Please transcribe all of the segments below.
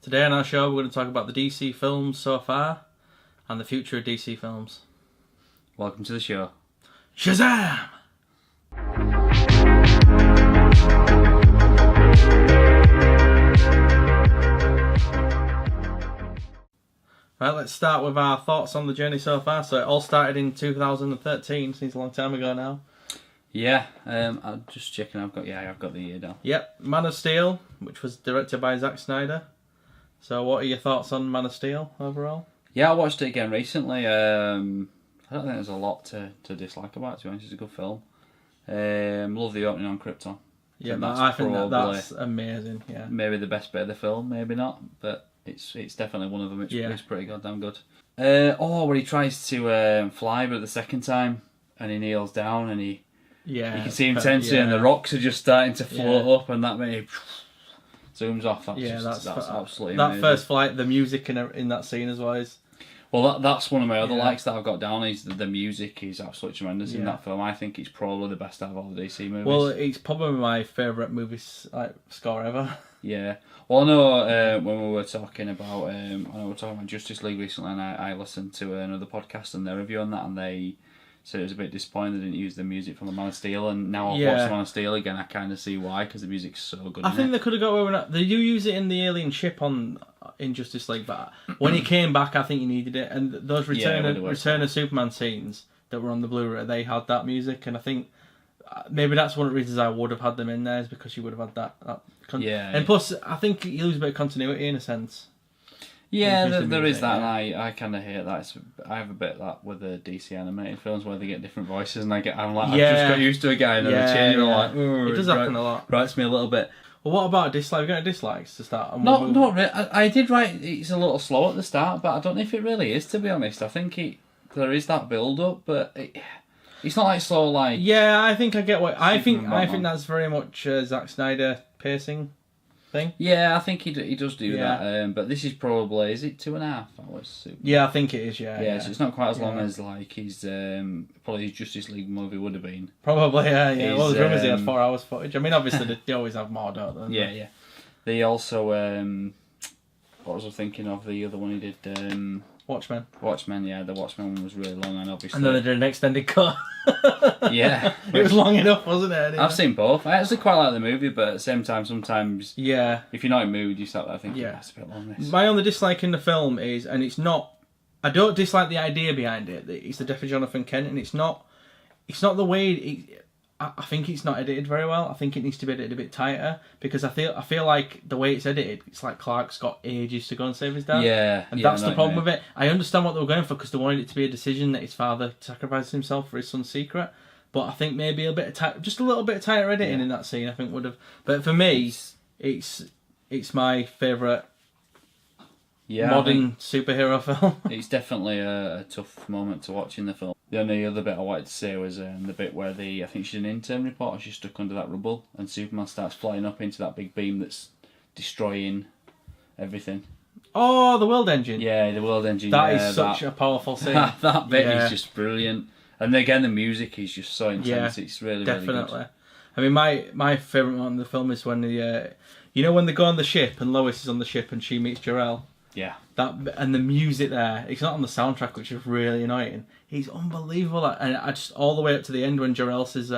Today on our show we're going to talk about the DC films so far and the future of DC films. Welcome to the show. Shazam! Right, let's start with our thoughts on the journey so far. So it all started in 2013, seems a long time ago now. Yeah, I'm just checking. I've got the year down. Yep, Man of Steel, which was directed by Zack Snyder. So what are your thoughts on Man of Steel overall? Yeah, I watched it again recently. I don't think there's a lot to dislike about it, to be honest. It's a good film. Love the opening on Krypton. Yeah, I think that's amazing. Yeah, maybe the best bit of the film, maybe not, but it's definitely one of them. It's pretty goddamn good. When he tries to fly, but the second time, and he kneels down, and you can see him tensing, and the rocks are just starting to float up, and that maybe zooms off. That's absolutely amazing. That first flight, the music in that scene as well is... Well, that's one of my other likes that I've got down, is the music is absolutely tremendous in that film. I think it's probably the best out of all the DC movies. Well, it's probably my favourite movie score ever. Yeah. Well, I know when we were talking about Justice League recently, and I listened to another podcast and their review on that, and they said it was a bit disappointing they didn't use the music from the Man of Steel, and now I've watched Man of Steel again, I kind of see why, because the music's so good. I think they could have got away with that. They do use it in the alien ship in Justice League, but when he came back, I think he needed it. And those Return of Superman scenes that were on the Blu-ray, they had that music, and I think maybe that's one of the reasons I would have had them in there, is because you would have had that. And plus, I think you lose a bit of continuity in a sense. Yeah, there is that, and I kind of hate that. I have a bit of that with the DC animated films where they get different voices, and I've just got used to a guy, and then they change, and I'm like, it does happen a lot. Writes me a little bit. Well, what about a dislike? We're going to dislikes to start. Not really. I did write it's a little slow at the start, but I don't know if it really is, to be honest. I think there is that build up, but it's not like slow like. Yeah, I think I get what I think that's very much Zack Snyder pacing thing. Yeah, I think he does do that. But this is probably, is it 2.5 hours? Yeah, I think it is. Yeah. So it's not quite as long as like his probably his Justice League movie would have been. Probably, yeah. Well, the rumours he has 4 hours footage. I mean, obviously they always have more, don't they? Yeah. They also what was I thinking of? The other one he did. Watchmen. Yeah, the Watchmen one was really long, and obviously. And then they did an extended cut. Yeah. It was long enough, wasn't it? Anyway? I've seen both. I actually quite like the movie, but at the same time, sometimes... Yeah. If you're not in mood, you start there thinking, it's a bit long, this. My only dislike in the film is, and it's not... I don't dislike the idea behind it. It's the death of Jonathan Kent, and it's not the way... I think it's not edited very well. I think it needs to be edited a bit tighter, because I feel like the way it's edited, it's like Clark's got ages to go and save his dad. Yeah. And that's the problem with it. I understand what they were going for, because they wanted it to be a decision that his father sacrificed himself for his son's secret. But I think maybe just a little bit of tighter editing in that scene, I think would have. But for me, it's my favourite modern superhero film. It's definitely a tough moment to watch in the film. The only other bit I wanted to say was the bit where I think she's an intern reporter, she's stuck under that rubble, and Superman starts flying up into that big beam that's destroying everything. Oh, the world engine. Yeah, the world engine. That is such a powerful scene. That bit is just brilliant. And again, the music is just so intense. Yeah, it's really, definitely. Really good. I mean, my favourite moment in the film is when when they go on the ship and Lois is on the ship and she meets Jor-El. Yeah. And the music there, it's not on the soundtrack, which is really annoying. He's unbelievable. And I just, all the way up to the end when Jor-El says,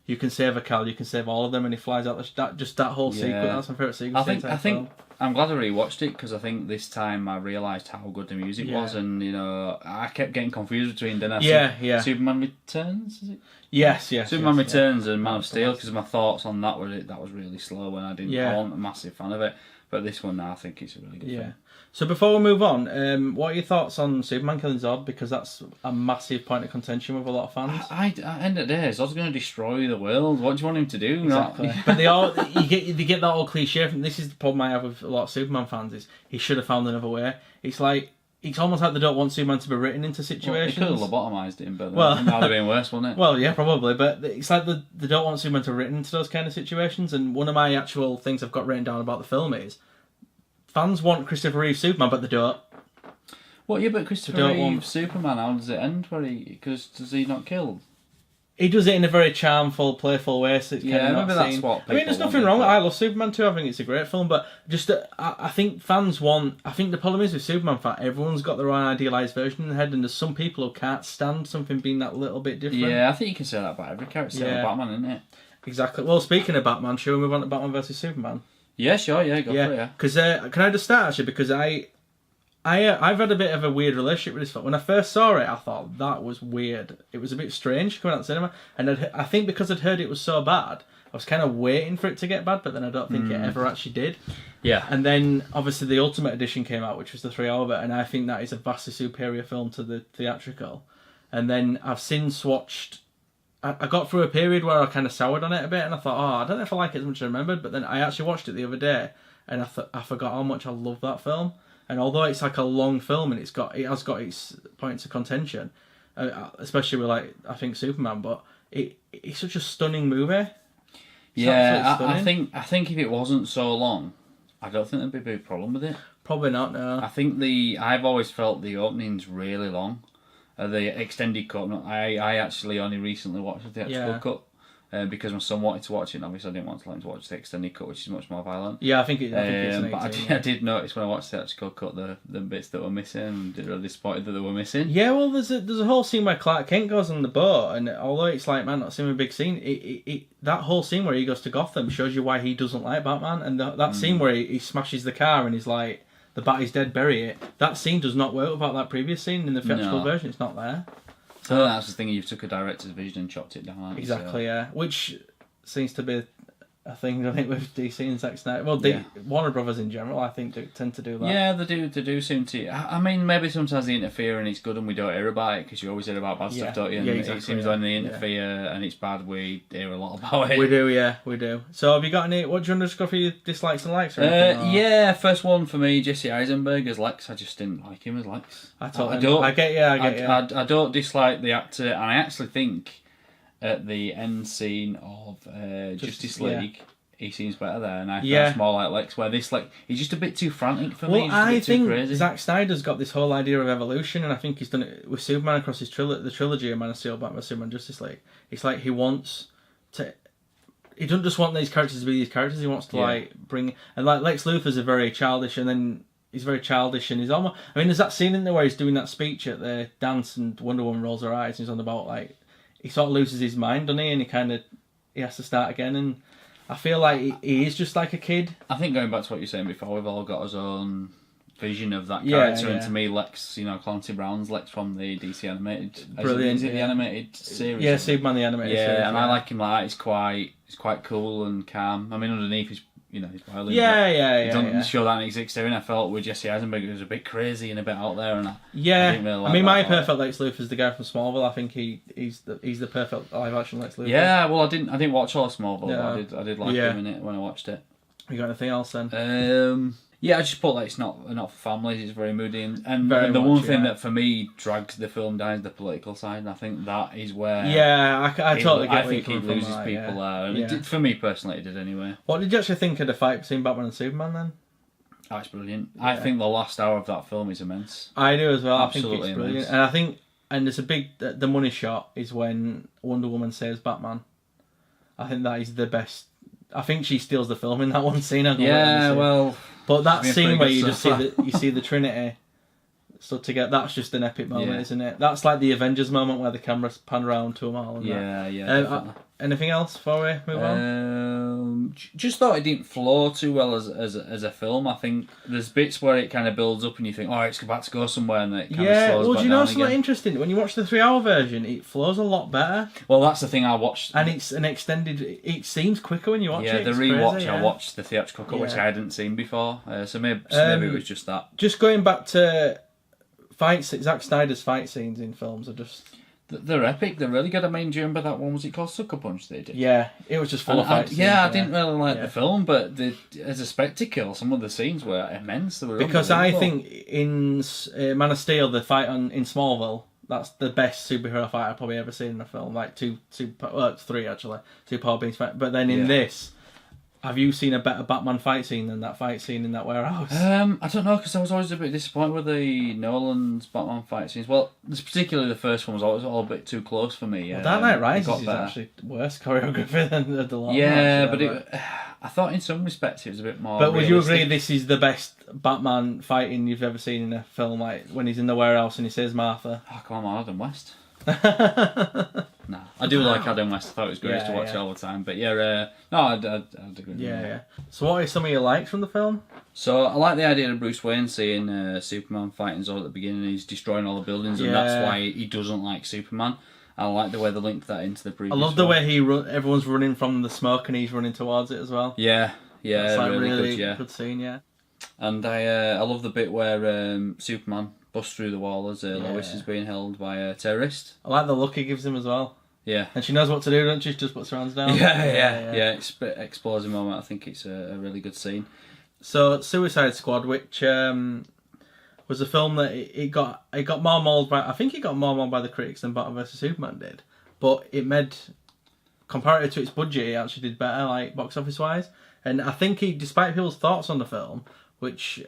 you can save a Cal, you can save all of them, and he flies out, that whole sequence, that's my favourite sequence. I think I'm glad I rewatched it, because I think this time I realised how good the music was, and I kept getting confused between Superman Returns, is it? Yes. Superman Returns and Man of Steel, because my thoughts on that was really slow, and I wasn't a massive fan of it. But this one now, I think it's a really good film. So before we move on, what are your thoughts on Superman killing Zod? Because that's a massive point of contention with a lot of fans. At the end of the day, Zod's going to destroy the world. What do you want him to do? Exactly. But they get that old cliche. This is the problem I have with a lot of Superman fans, is he should have found another way. It's almost like they don't want Superman to be written into situations. Well, they could have lobotomised him, but that would have been worse, wouldn't it? Well, yeah, probably. But it's like they don't want Superman to be written into those kind of situations. And one of my actual things I've got written down about the film is, fans want Christopher Reeve Superman, but they don't. Well, yeah, but Christopher Reeve Superman, how does it end? Because does he not kill he does it in a very charmful, playful way. So it's kind of maybe that's what. I mean, there's nothing wrong. I love Superman 2. I think it's a great film, but just I think fans want. I think the problem is with Superman fan, everyone's got their own idealized version in their head, and there's some people who can't stand something being that little bit different. Yeah, I think you can say that about every character. Yeah. Batman, isn't it? Exactly. Well, speaking of Batman, shall we move on to Batman versus Superman? Yeah, sure. Yeah, go for it. Yeah. Because can I just start actually? Because I've had a bit of a weird relationship with this film. When I first saw it, I thought that was weird. It was a bit strange coming out of the cinema, and I think because I'd heard it was so bad, I was kind of waiting for it to get bad, but then I don't think it ever actually did. Yeah. And then obviously the Ultimate Edition came out, which was the 3-hour bit, and I think that is a vastly superior film to the theatrical. And then I've since watched. I got through a period where I kind of soured on it a bit, and I thought, I don't know if I like it as much as I remembered. But then I actually watched it the other day, and I forgot how much I love that film. And although it's like a long film and it has got its points of contention, especially with I think Superman, but it's such a stunning movie. I think if it wasn't so long, I don't think there'd be a big problem with it. Probably not. No. I think I've always felt the opening's really long. The extended cut. I actually only recently watched the theatrical cut. Because my son wanted to watch it, and obviously I didn't want to let him to watch the extended cut, which is much more violent. Yeah, I think it's an 18, but I did notice when I watched the theatrical cut the bits that were missing, and really disappointed that they were missing. Yeah, well, there's a whole scene where Clark Kent goes on the boat, and although it's like, man, not seem a big scene, that whole scene where he goes to Gotham shows you why he doesn't like Batman, and that scene where he smashes the car and he's like, the bat is dead, bury it. That scene does not work without that previous scene in the theatrical version. It's not there. So that's the thing. You took a director's vision and chopped it down. Exactly. Yeah, which seems to be a thing, I think, with DC and Zack Snyder. Well, Warner Brothers in general, I think, tend to do that. Yeah, they do seem to. I mean, maybe sometimes they interfere and it's good and we don't hear about it, because you always hear about bad stuff, don't you? And exactly, it seems when they interfere and it's bad, we hear a lot about it. We do. So have you got any, what do you want to just go for your dislikes and likes? Or anything, yeah, first one for me, Jesse Eisenberg as Lex. I just didn't like him as Lex. I get you. I don't dislike the actor, and I actually think at the end scene of Justice League, he seems better there, and I feel it's more like Lex, where this, he's just a bit too frantic for me. I think Zack Snyder's got this whole idea of evolution, and I think he's done it with Superman across his the trilogy of Man of Steel, Batman, Superman, Justice League. It's like he wants to. He doesn't just want these characters to be these characters. He wants to bring, and Lex Luthor's a very childish, and then he's very childish, and he's almost. I mean, there's that scene in there where he's doing that speech at the dance, and Wonder Woman rolls her eyes, and he's on the boat, he sort of loses his mind, doesn't he? And he has to start again, and I feel like he is just like a kid. I think going back to what you were saying before, we've all got our own vision of that character, and to me, Lex, Clancy Brown's Lex from the DC animated, brilliant, is it the animated series? Yeah, Superman the animated series. Yeah, and I like him like that. He's quite cool and calm. I mean, underneath he's violent. He doesn't show that in his exterior. I felt with Jesse Eisenberg, it was a bit crazy and a bit out there, and I didn't really like I mean, my perfect Lex Luthor is the guy from Smallville. I think he's the perfect live action Lex Luthor. Yeah, well, I didn't watch all of Smallville, but I did like him in it when I watched it. You got anything else then? Yeah, I just thought it's not for families. It's very moody, and the one thing that for me drags the film down is the political side, and I think that is where I totally get. I think he loses people there. And it did, for me personally, it did anyway. What did you actually think of the fight between Batman and Superman then? Oh, it's brilliant. Yeah. I think the last hour of that film is immense. I do as well. Absolutely I think it's brilliant, and there's a big the money shot is when Wonder Woman saves Batman. I think that is the best. I think she steals the film in that one scene. But that scene where you just see the Trinity stood together, that's just an epic moment, isn't it? That's like the Avengers moment where the camera's pan around to them all. And anything else before we move on? Just thought it didn't flow too well as a film. I think there's bits where it kind of builds up and you think, it's about to go somewhere, and it kind of slows back down. Do you know something interesting? When you watch the 3-hour version, it flows a lot better. Well, that's the thing I watched. And it's an extended. It seems quicker when you watch it. Yeah, the rewatch, I watched the theatrical cut, which I hadn't seen before. So maybe it was just that. Just going back to Zack Snyder's fight scenes in films are just. They're epic. They're really good. I mean, do you remember that one? Was it called Sucker Punch? They did. Yeah, it was just full of fights. I didn't really like the film, but as a spectacle, some of the scenes were immense. They were because I think in Man of Steel, the fight in Smallville, that's the best superhero fight I've probably ever seen in a film. Like three actually, two power beings fight. But then in this, Have you seen a better Batman fight scene than that fight scene in that warehouse? I don't know, because I was always a bit disappointed with the Nolan's Batman fight scenes. Well, particularly the first one was always all a bit too close for me. Dark Knight Rises is actually worse choreography than the last. Yeah, but I thought in some respects it was a bit more. But would you realistic. agree this is the best Batman fighting you've ever seen in a film? Like when he's in the warehouse and he says Martha. Oh, come on, Adam West. Nah, I do like Adam West. I thought it was great to watch it all the time. But yeah, no, I'd agree. Yeah. So what are some of your likes from the film? So I like the idea of Bruce Wayne seeing Superman fighting Zod at the beginning. He's destroying all the buildings, and that's why he doesn't like Superman. I like the way they linked that into the previous. I love the way everyone's running from the smoke and he's running towards it as well. Yeah, it's like really good scene. Yeah. And I love the bit where Superman busts through the wall as Lois is being held by a terrorist. I like the look he gives him as well. Yeah. And she knows what to do, doesn't she? She just puts her hands down. Yeah. It's a bit explosive moment. I think it's a really good scene. So Suicide Squad, which was a film that it got more mauled by. I think it got more mauled by the critics than Batman vs Superman did, but it made, comparative to its budget, it actually did better, like box office wise. And I think despite people's thoughts on the film, which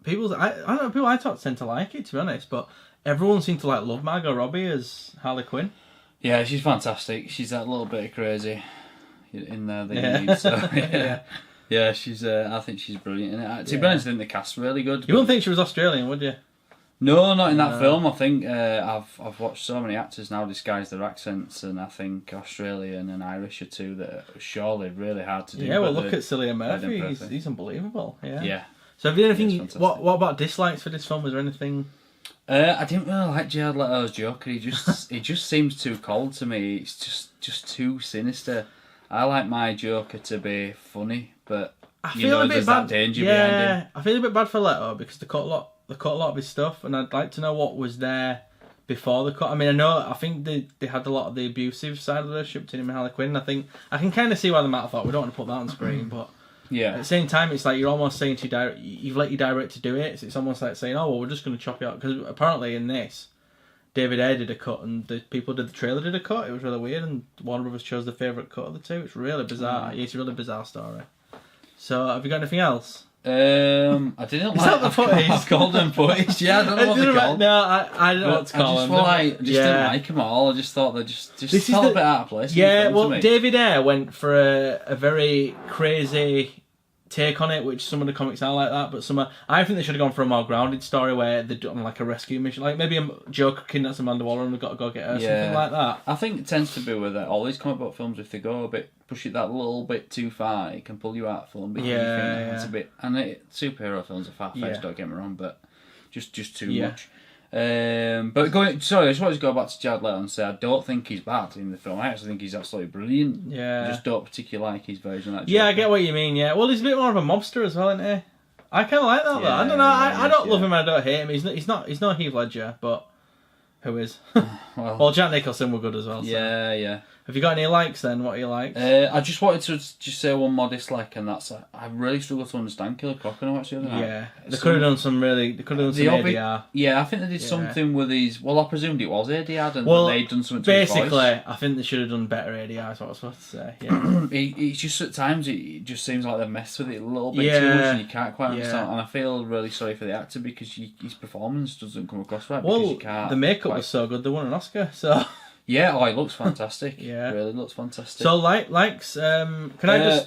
I don't know, people I talk tend to like it, to be honest, but everyone seemed to love Margot Robbie as Harley Quinn. Yeah, she's fantastic. She's that little bit of crazy in there that you need. So yeah, she's. I think she's brilliant in it. To be honest, I think the cast's really good. You wouldn't think she was Australian, would you? No, not in that film. I think I've watched so many actors now disguise their accents, and I think Australian and Irish are two that are surely really hard to do. Yeah, well, look at Cillian Murphy. He's unbelievable. Yeah. So have you anything? What about dislikes for this film? Was there anything? I didn't really like Jared Leto's Joker. He just seems too cold to me. It's just too sinister. I like my Joker to be funny, but I feel a bit there's bad. that danger behind him. I feel a bit bad for Leto because they cut a lot of his stuff, and I'd like to know what was there before the cut. I mean, I think they had a lot of the abusive side of the relationship between him and Harley Quinn. I think I can kind of see why they might have thought we don't want to put that on screen, but. Yeah. At the same time, it's like you're almost saying to you've let your director do it. So it's almost like saying, "Oh, well, we're just going to chop it out." Because apparently in this, David Ayer did a cut, and the people who did the trailer did a cut. It was really weird, and Warner Brothers chose the favourite cut of the two. It's really bizarre. It's a really bizarre story. So, have you got anything else? I didn't like the footage. I've called them footage. Yeah, I don't know what they're called. No, I don't know what to call them. I just didn't like them all. I just thought they just felt a bit out of place. Yeah, well, David Ayer went for a very crazy take on it, which some of the comics are like that, but I think they should have gone for a more grounded story where they're doing like a rescue mission, like maybe a Joker kidnaps Amanda Waller and we've got to go get her, something like that. I think it tends to be with all these comic book films, if they go push it that little bit too far, it can pull you out of film because you think it's a bit. And superhero films are far-fetched, don't get me wrong, but just too much. But I just wanted to go back to Jared Leto and say I don't think he's bad in the film. I actually think he's absolutely brilliant. Yeah. I just don't particularly like his version of that Joker. Yeah, I get what you mean, yeah. Well, he's a bit more of a mobster as well, isn't he? I kind of like that, though. I don't know, I don't love him, I don't hate him. He's not Heath Ledger, but who is? Well, Jack Nicholson were good as well. So. Yeah. Have you got any likes then? What are your likes? I just wanted to just say one more dislike, and that's I really struggle to understand Killer Croc and watch the other night. Yeah, they could have done some ADR. Yeah, I think they did something with these. Well, I presumed it was ADR, and they'd done something to his voice. Basically, I think they should have done better ADR. Is what I was supposed to say. Yeah, it's just at times it just seems like they've messed with it a little bit too much, and you can't quite understand. And I feel really sorry for the actor because his performance doesn't come across right. Well, because you can't the makeup was so good they won an Oscar. So. Yeah, he looks fantastic. Yeah, really looks fantastic. So likes. Can I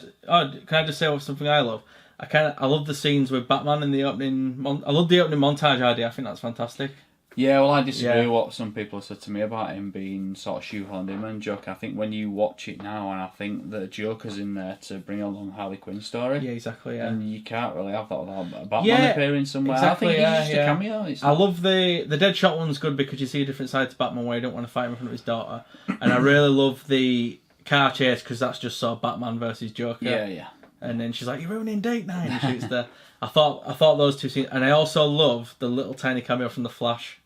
just say something I love? I love the scenes with Batman in the opening. I love the opening montage idea. I think that's fantastic. Yeah, well, I disagree with what some people have said to me about him being sort of shoehorned in and Joker. I think when you watch it now, and I think the Joker's in there to bring along Harley Quinn's story. Yeah, exactly. Yeah, and you can't really have that without Batman appearing somewhere. Exactly, I think it's just a cameo. I love the Deadshot one's good because you see a different side to Batman where you don't want to fight him in front of his daughter, and I really love the car chase because that's just so Batman versus Joker. Yeah. And then she's like, "You're ruining date night," and shoots the. I thought those two scenes, and I also love the little tiny cameo from the Flash.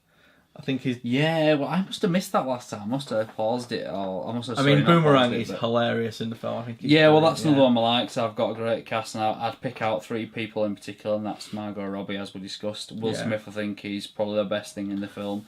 I think he's... Yeah, well, I must have missed that last time. I must have paused it. I mean, Boomerang is hilarious in the film. I think. Well, that's another one I like. So I've got a great cast, and I'd pick out 3 people in particular, and that's Margot Robbie, as we discussed. Will Smith, I think, is probably the best thing in the film.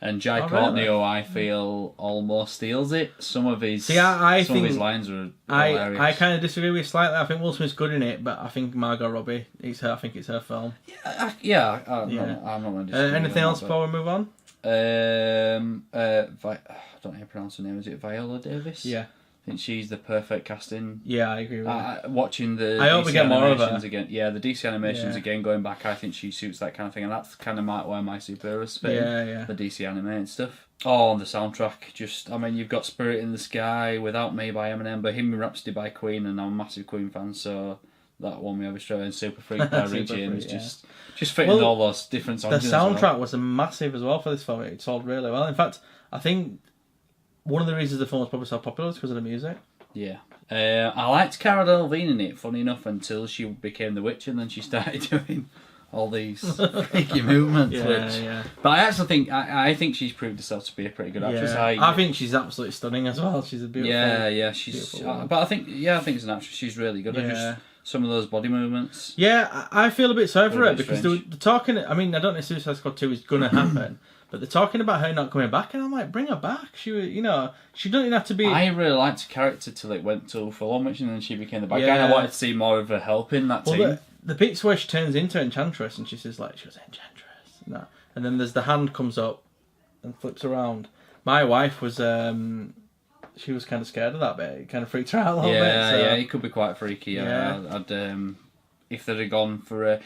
And Jai Courtney, who I feel almost steals it. Some of his his lines are hilarious. I kind of disagree with you slightly. I think Will Smith's good in it, but I think Margot Robbie, I think it's her film. I'm not going to disagree. Anything else before we move on? I don't know how to pronounce her name. Is it Viola Davis? Yeah. I think she's the perfect casting. Yeah, I agree with that. Watching the I hope we get more of her again. Yeah, the DC animations again going back. I think she suits that kind of thing, and that's kind of where my superheroes fit. Yeah. The DC animated stuff. Oh, and the soundtrack. You've got Spirit in the Sky, Without Me by Eminem, Bohemian Rhapsody by Queen, and I'm a massive Queen fan, so that won me over straight away. And Super Freak by Rick James, just fitting all those different songs. The soundtrack was massive as well for this film. It sold really well. In fact, I think one of the reasons the film was probably so popular is because of the music. Yeah. I liked Cara Delevingne in it, funny enough, until she became the witch and then she started doing all these freaky movements. But I actually think I think she's proved herself to be a pretty good actress. I think she's absolutely stunning as well. She's a beautiful. She's. But I think as an actress, she's really good. Just some of those body movements. Yeah, I feel a bit sorry for her because they're talking. I mean, I don't know if Suicide Squad 2 is going to happen. But they're talking about her not coming back, and I'm like, bring her back. She doesn't even have to be. I really liked her character till it went to full-on witch, and then she became the bad guy. And I wanted to see more of her helping that team. The bits where she turns into Enchantress, and she says she was Enchantress, and then there's the hand comes up and flips around. My wife was, she was kind of scared of that bit. It kind of freaked her out a little bit. Yeah, it could be quite freaky. I'd if they'd have gone for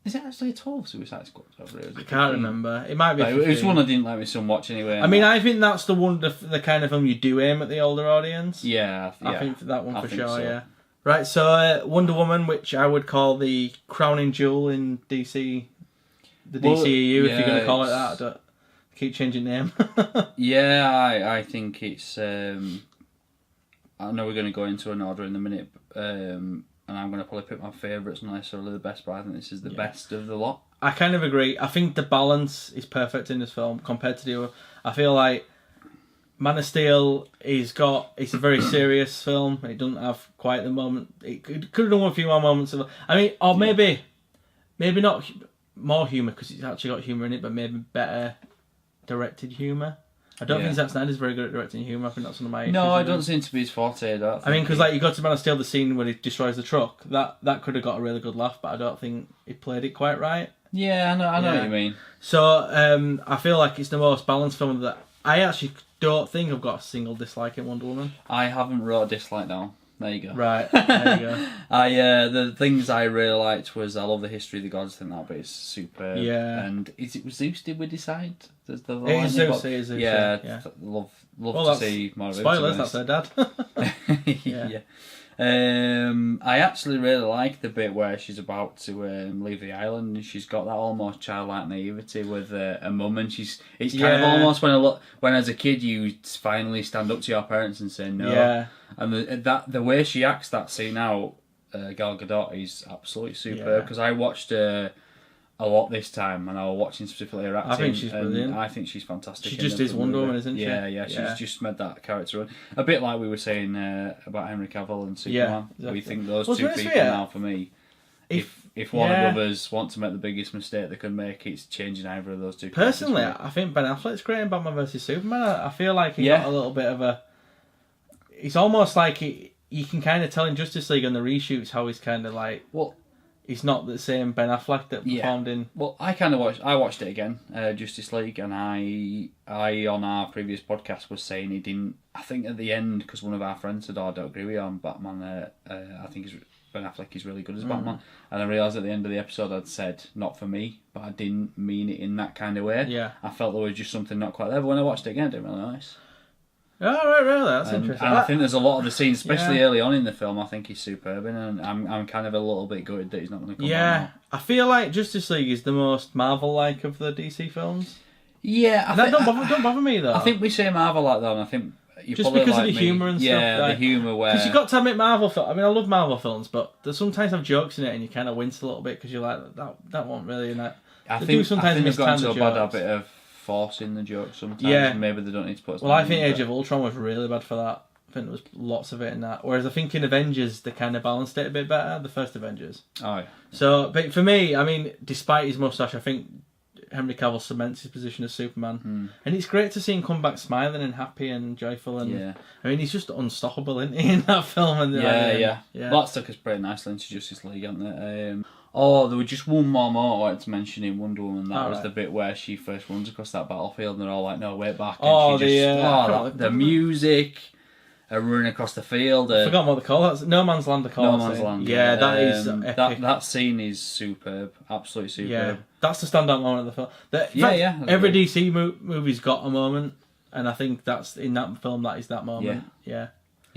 Is it actually a 12 Suicide Squad? I can't remember. It might be. It was one I didn't let my son watch anyway. I mean, I think that's the kind of film you do aim at the older audience. Yeah. I think that one for sure, yeah. Right, so Wonder Woman, which I would call the crowning jewel in DC, DCEU, if you're going to call it that. I don't keep changing name. I think it's... I know we're going to go into an order in a minute, and I'm going to probably pick my favourites, not necessarily the best, but I think this is the best of the lot. I kind of agree. I think the balance is perfect in this film compared to the other. I feel like Man of Steel it's a very serious film. It doesn't have quite the moment. It could have done a few more moments of. I mean, or maybe not more humour because it's actually got humour in it, but maybe better directed humour. I don't think Zack Snyder's very good at directing humour. I think that's one of my issues. No, I don't seem to be his forte. I mean, because you go to Man of Steel, the scene where he destroys the truck, that could have got a really good laugh, but I don't think he played it quite right. Yeah, I know what you mean. So I feel like it's the most balanced film that I actually don't think I've got a single dislike in Wonder Woman. I haven't wrote a dislike down. There you go. Right, there you go. The things I really liked was I love the history of the gods. I think that bit is superb. Yeah. And is it Zeus? Did we decide? It is Zeus. Yeah. Love to see more of it. Spoilers. That's her dad. Yeah. I actually really like the bit where she's about to leave the island and she's got that almost childlike naivety with a mum, and it's kind of almost when as a kid you finally stand up to your parents and say no. Yeah. And the way she acts that scene out, Gal Gadot, is absolutely superb because I watched a lot this time, and I was watching specifically her acting. I think she's brilliant. I think she's fantastic. She just is Wonder Woman, isn't she? Yeah. She's just made that character run. A bit like we were saying about Henry Cavill and Superman. Yeah, exactly. We think those two people now, for me, if Warner Brothers want to make the biggest mistake they can make, it's changing either of those two. Personally, I think Ben Affleck's great in Batman vs Superman. I feel like he got a little bit of a... It's almost like you can kind of tell in Justice League on the reshoots how he's kind of like... Well, he's not the same Ben Affleck that performed in... Well, I watched it again, Justice League, and I on our previous podcast was saying he didn't... I think at the end, because one of our friends said, I don't agree with you on Batman, I think Ben Affleck is really good as Batman. And I realised at the end of the episode I'd said, not for me, but I didn't mean it in that kind of way. Yeah. I felt there was just something not quite there, but when I watched it again, I didn't really notice. Oh, right, really? That's interesting. And I think there's a lot of the scenes, especially early on in the film, I think he's superb in, and I'm kind of a little bit gutted that he's not going to come back now. I feel like Justice League is the most Marvel-like of the DC films. Yeah. That don't bother me, though. I think we say Marvel like that, and I think... Just because of the humour and stuff. Yeah, the humour where... Because you've got to admit Marvel films... I mean, I love Marvel films, but they sometimes have jokes in it and you kind of wince a little bit because you're like, that won't really... I think they've got into a bad habit of forcing the jokes sometimes. Yeah. Maybe they don't need to put... Well, I think Age of Ultron was really bad for that. I think there was lots of it in that. Whereas I think in Avengers, they kind of balanced it a bit better, the first Avengers. Oh, yeah. So, but for me, I mean, despite his moustache, I think Henry Cavill cements his position as Superman, and it's great to see him come back smiling and happy and joyful. And I mean, he's just unstoppable, isn't he, in that film? And yeah. That took us pretty nicely into Justice League, hasn't it? There was just one more moment I wanted to mention in Wonder Woman. That was the bit where she first runs across that battlefield, and they're all like, "No, wait back!" And the music. Running across the field. I forgot what they call that. No Man's Land. No Man's Land. Yeah, that is epic. That scene is superb. Absolutely superb. Yeah, that's the standout moment of the film. Every DC movie's got a moment, and I think that's in that film. That is that moment.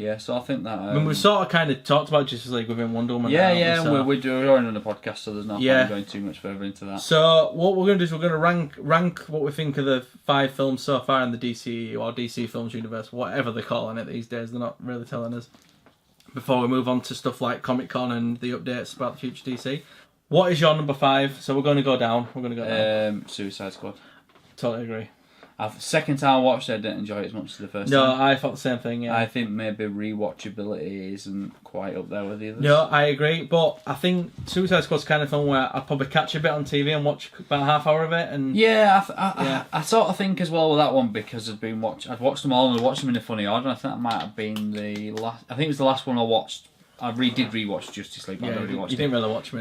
Yeah, so I think that... we've sort of kind of talked about Justice League within Wonder Woman. We're already on the podcast, so there's no point going too much further into that. So what we're going to do is we're going to rank what we think of the 5 films so far in the DC or DC Films universe, whatever they're calling it these days. They're not really telling us. Before we move on to stuff like Comic-Con and the updates about the future DC. What is your number 5? So we're going to go down. Suicide Squad. Totally agree. Second time I watched it, I didn't enjoy it as much as the first time. No, I thought the same thing, I think maybe rewatchability isn't quite up there with the others. No, I agree, but I think Suicide Squad's kind of film where I'd probably catch a bit on TV and watch about a half hour of it. And I sort of think as well with that one, because I'd watched them all and I watched them in a funny order, and I think that might have been the last... I think it was the last one I watched. I did rewatch Justice League, but I already watched it. You didn't really watch me,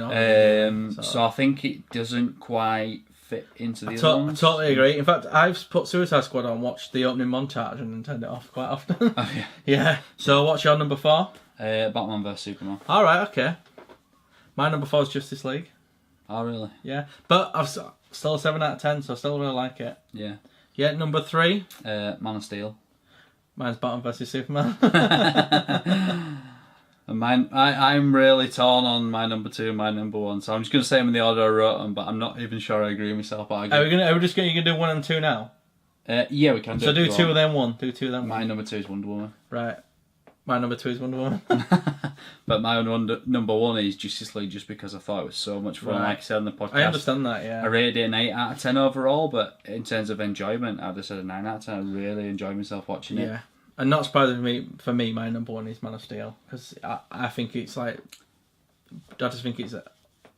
so I think it doesn't quite... fit into the other ones. I totally agree. In fact, I've put Suicide Squad on, watched the opening montage, and then turned it off quite often. Oh, yeah. Yeah. So, what's your number 4? Batman vs Superman. All right. Okay. My number 4 is Justice League. Oh, really? Yeah, but I've still a 7 out of 10, so I still really like it. Yeah. Yeah. Number 3. Man of Steel. Mine's Batman vs Superman. And I'm really torn on my number 2 and my number 1, so I'm just going to say them in the order I wrote them, but I'm not even sure I agree with myself. But Are we just going to do 1 and 2 now? Yeah, we can. So do 2 then 1. Do 2 then 1. My number 2 is Wonder Woman. Right. My number 2 is Wonder Woman. But my number 1 is Justice League, just because I thought it was so much fun. Right. Like I said on the podcast, I understand that. Yeah. I rated it an 8 out of 10 overall, but in terms of enjoyment, I'd have said a 9 out of 10. I really enjoyed myself watching it. Yeah. And not surprisingly for me, my number 1 is Man of Steel, because I think it's like, I just think it's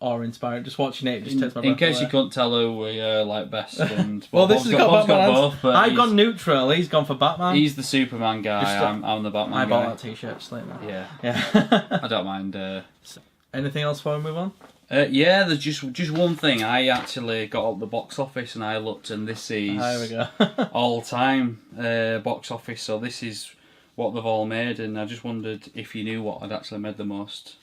awe-inspiring. Just watching it just takes my breath In case away. you couldn't tell who we like best, and well, this has got Batman. Both, but I've gone neutral. He's gone for Batman. He's the Superman guy. I'm the Batman guy. I bought that T-shirt just like that. Yeah. I don't mind. Anything else before we move on? There's just one thing. I actually got up the box office and I looked, and this is There we go. all-time box office. So this is what they've all made, and I just wondered if you knew what had actually made the most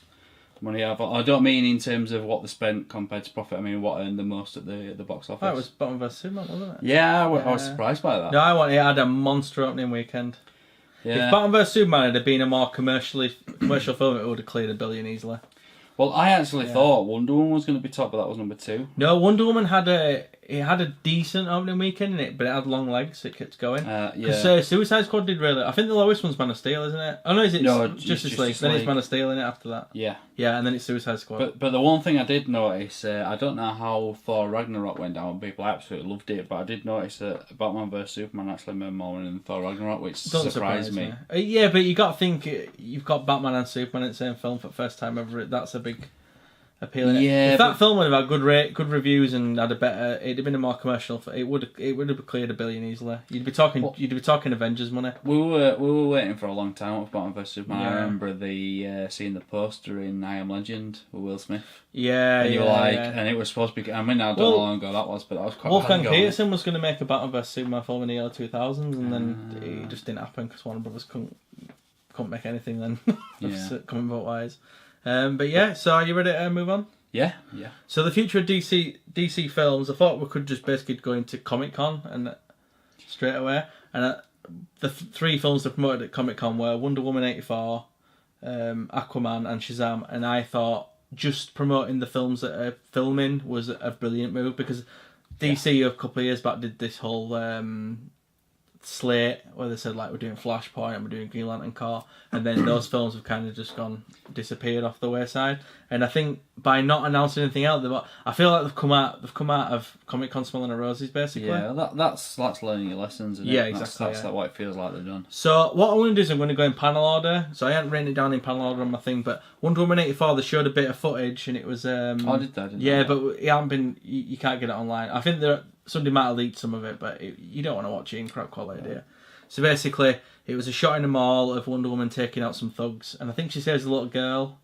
money. I don't mean in terms of what they spent compared to profit. I mean what earned the most at the box office. That was Batman vs Superman, wasn't it? Yeah, I was surprised by that. No, it had a monster opening weekend. Yeah. If Batman vs Superman had been a more commercial film, it would have cleared $1 billion easily. Well, I actually thought Wonder Woman was going to be top, but that was number 2. No, Wonder Woman had a decent opening weekend in it, but it had long legs. It kept going. Because Suicide Squad did really. I think the lowest one's Man of Steel, isn't it? Oh no, is it Justice League? Then it's Man of Steel in it after that. Yeah. Yeah, and then it's Suicide Squad. But the one thing I did notice, I don't know how Thor Ragnarok went down. People absolutely loved it, but I did notice that Batman vs Superman actually made more money than Thor Ragnarok, which surprised me. Yeah, but you got to think you've got Batman and Superman in the same film for the first time ever. That's a big appeal. Yeah, if that film would have had good reviews and had it'd have been a more commercial. It would have cleared $1 billion easily. You'd be talking Avengers money. We were waiting for a long time with Batman vs Superman. Yeah. I remember seeing the poster in I Am Legend with Will Smith. Yeah, and you were like, and it was supposed to be. I mean, I don't know how long ago that was, but that was quite. Wolfgang Peterson was going to make a Batman vs Superman film in the early 2000s, and then it just didn't happen because Warner Brothers couldn't make anything then. Comic book wise. But yeah, so are you ready to move on? Yeah. So the future of DC films, I thought we could just basically go into Comic-Con and straight away. And the 3 films they promoted at Comic-Con were Wonder Woman 84, Aquaman and Shazam. And I thought just promoting the films that are filming was a brilliant move, because DC a couple of years back did this whole slate where they said like we're doing Flashpoint and we're doing Green Lantern Corps, and then those films have kind of just disappeared off the wayside. And I think by not announcing anything else, I feel like they've come out of Comic Con smelling of roses, basically. Yeah, that's learning your lessons. Isn't it? Exactly. That's what it feels like they've done. So what I'm going to do is I'm going to go in panel order. So I haven't written it down in panel order on my thing, but Wonder Woman 84, they showed a bit of footage, and it was did they? Yeah, but it hasn't been. You can't get it online. I think somebody might have leaked some of it, but you don't want to watch it in crap quality, do you? So basically, it was a shot in the mall of Wonder Woman taking out some thugs, and I think she saves a little girl.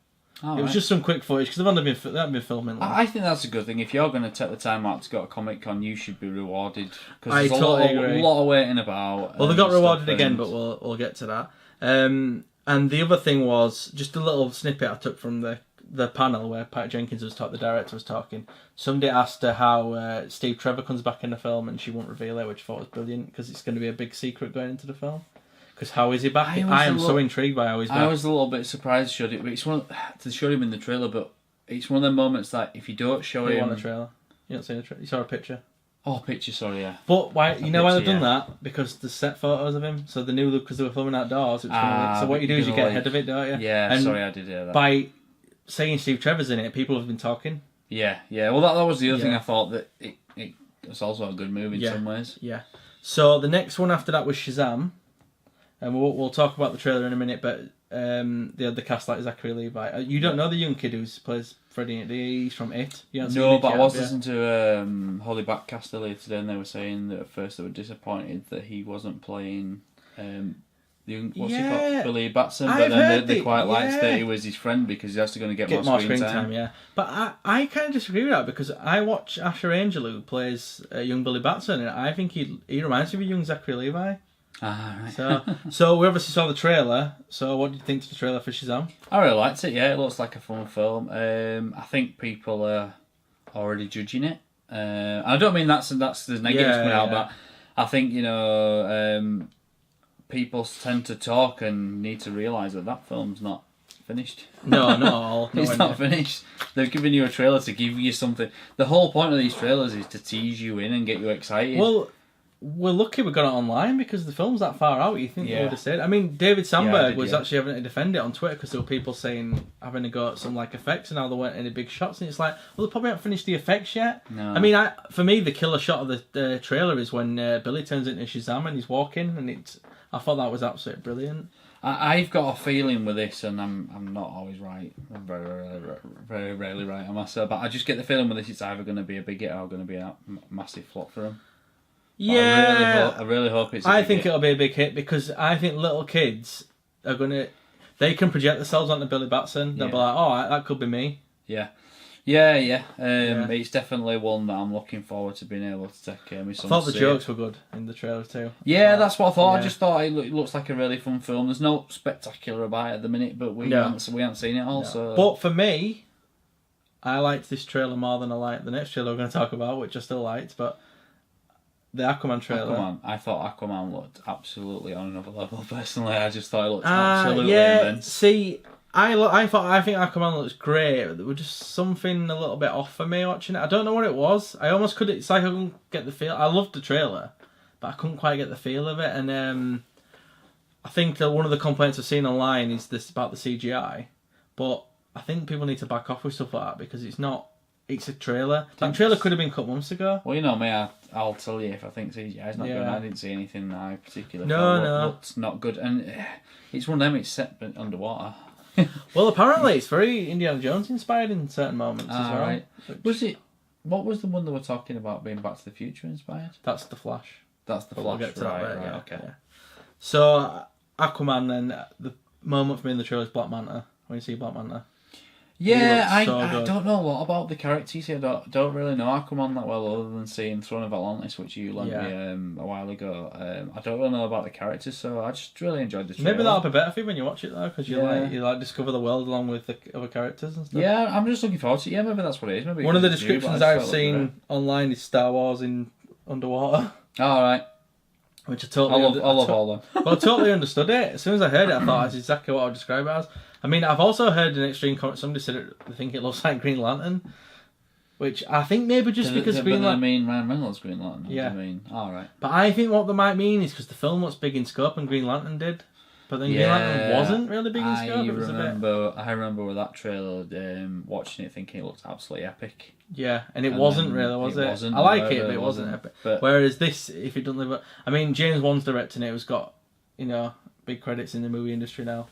It was just some quick footage because they haven't been filming. I think that's a good thing. If you're going to take the time out to go to Comic Con, you should be rewarded. Because I totally agree. A lot of waiting about. Well, they got rewarded again, but we'll get to that. And the other thing was just a little snippet I took from the panel where Pat Jenkins the director was talking. Somebody asked her how Steve Trevor comes back in the film, and she won't reveal it, which I thought was brilliant because it's going to be a big secret going into the film. Because how is he back? I am so intrigued by how he's back. I was a little bit surprised they showed him in the trailer, but it's one of the moments that if you don't show him... You want the trailer? You don't see the trailer? You saw a picture? Oh, picture, sorry, yeah. But why? You know why they've done that? Because the set photos of him, so they knew because they were filming outdoors. So what you do is you get ahead of it, don't you? Yeah, sorry, I did hear that. By saying Steve Trevor's in it, people have been talking. Yeah. Well, that was the other thing I thought, that it was also a good move in some ways. Yeah. So the next one after that was Shazam. And we'll talk about the trailer in a minute, but they had the cast like Zachary Levi. You don't know the young kid who plays Freddy? He's from It. No, but I was listening to Holly Backcast earlier today, and they were saying that at first they were disappointed that he wasn't playing the young, what's he called? Billy Batson, but then they quite liked that he was his friend because he's actually going to get more screen time. Yeah, but I kind of disagree with that because I watch Asher Angel, who plays young Billy Batson, and I think he reminds me of a young Zachary Levi. Right. So we obviously saw the trailer. So what did you think of the trailer for Shazam? I really liked it. Yeah, it looks like a fun film. I think people are already judging it. I don't mean that's the negatives coming out, but I think people tend to talk and need to realise that film's not finished. No, not at all. It's not finished. They've given you a trailer to give you something. The whole point of these trailers is to tease you in and get you excited. Well, we're lucky we got it online because the film's that far out. You think they would have said? I mean, David Sandberg was actually having to defend it on Twitter because there were people having to go at some effects and how there weren't any big shots, and it's like, well, they probably haven't finished the effects yet. No. I mean, for me, the killer shot of the trailer is when Billy turns into Shazam and he's walking, and I thought that was absolutely brilliant. I've got a feeling with this, and I'm not always right. I'm very rarely right on myself, but I just get the feeling with this it's either going to be a big hit or going to be a massive flop for them. Yeah, I really hope it's. I think it'll be a big hit because I think little kids are they can project themselves onto Billy Batson. They'll be like, "Oh, that could be me." Yeah. It's definitely one that I'm looking forward to being able to take my son. I thought the jokes were good in the trailer too. Yeah, that's what I thought. Yeah. I just thought it looks like a really fun film. There's no spectacular about it at the minute, but we haven't seen it all. No. So. But for me, I liked this trailer more than I liked the next trailer we're going to talk about, which I still liked, but. The Aquaman trailer. I thought Aquaman looked absolutely on another level. Personally, I just thought it looked absolutely immense. See, I think Aquaman looks great. There was just something a little bit off for me watching it. I don't know what it was. I almost could. It's like I couldn't get the feel. I loved the trailer, but I couldn't quite get the feel of it. And I think that one of the complaints I've seen online is this about the CGI. But I think people need to back off with stuff like that because it's not. It's a trailer. That trailer could have been cut months ago. Well, you know me, I'll tell you if I think CGI is not good. I didn't see anything that I particularly looked not good. And it's one of them, it's set underwater. Well, apparently it's very Indiana Jones inspired in certain moments as well. Right. What was the one that we're talking about being Back to the Future inspired? That's The Flash. That's The Flash, we'll get to right, that bit, right, okay. Yeah. So, Aquaman, then, the moment for me in the trailer is Black Manta. When you see Black Manta. Yeah, I don't know a lot about the characters here. I don't really know Aquaman that well, other than seeing Throne of Atlantis, which you lent me a while ago. I don't really know about the characters, so I just really enjoyed the trailer. Maybe that'll be better for you when you watch it, though, because you discover the world along with the other characters and stuff. Yeah, I'm just looking forward to it. Yeah, maybe that's what it is. Maybe one of the descriptions I've seen online is Star Wars in underwater. All right. Which I love all them. Well, I totally understood it. As soon as I heard it, I thought that's exactly what I would describe it as. I mean, I've also heard an extreme comment. Somebody said they think it looks like Green Lantern, which I think maybe just because Green Lantern. I mean Ryan Reynolds Green Lantern. Yeah. I mean, all right. But I think what they might mean is because the film was big in scope and Green Lantern did. But then Green Lantern wasn't really big in scope. I remember with that trailer, watching it, thinking it looked absolutely epic. Yeah, and it wasn't really, was it? Wasn't, I like it, but it wasn't epic. But whereas this, if it doesn't live up, I mean, James Wan's directing it. It's got, big credits in the movie industry now.